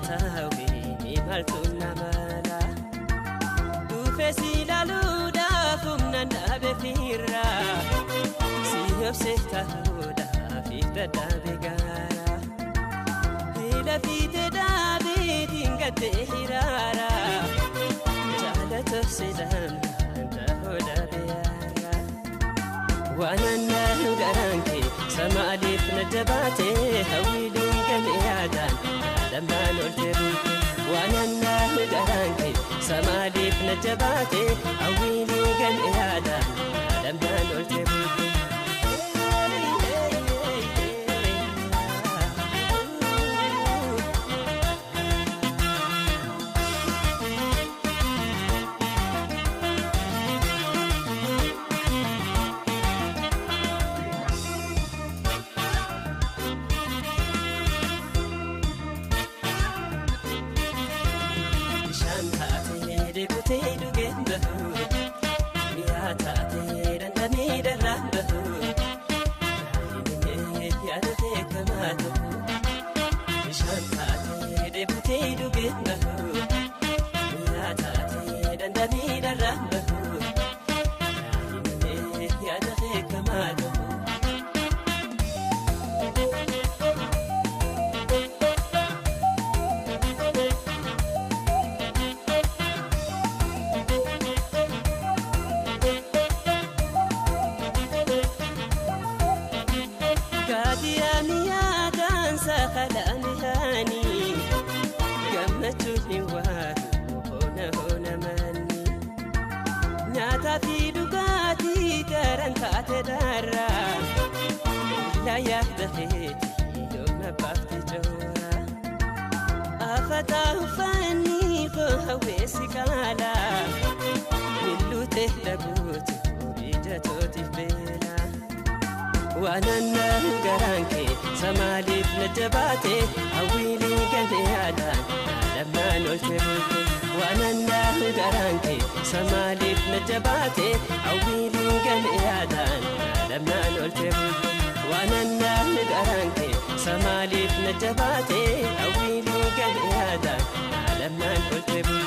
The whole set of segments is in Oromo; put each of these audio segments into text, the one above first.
taawee maltuuna mala dhufeesi ilaaluudhaaf humnaan dhaabe fiirra si obsee taa'uudhaaf dadhabe gaara hila fiite dhaabeetiin gaddee hiraara jaalata sedaan ta'uudhabe yaara waananna garanke samaalif najabate hawiliin gameeyaadan lammaan olteeru waananna garanke samaalif najabate hawiliin gameeyaadan lammaan olteeru waananna garanke samaalif najabate hawiliin gameeyaadan lammaan olteeru waananna garanke samaalif najabate hawiliin gameeyaadan lammaan olteeru waananna garanke samaalif najabate hawiliin gameeyaadan lammaan olteeru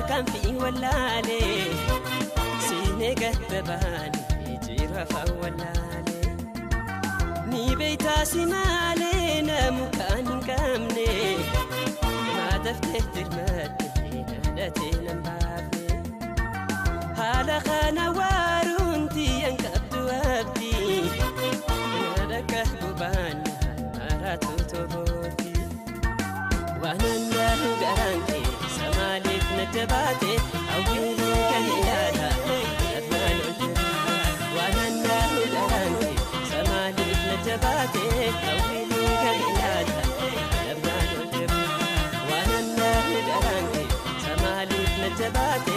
kan fi wallale sine gabbani jira fa wallale ni beita simale namu kan kamne ma dafte dirmat nadate nambafne hala khana warunti yankabdu abdi nadaka bubana maratu toboti waananna garanke samaalif najabate hawiliin gameeyaadan lammaan olteeru waananna garanke samaalif najabate hawiliin gameeyaadan lammaan olteeru waananna garanke samaalif najabate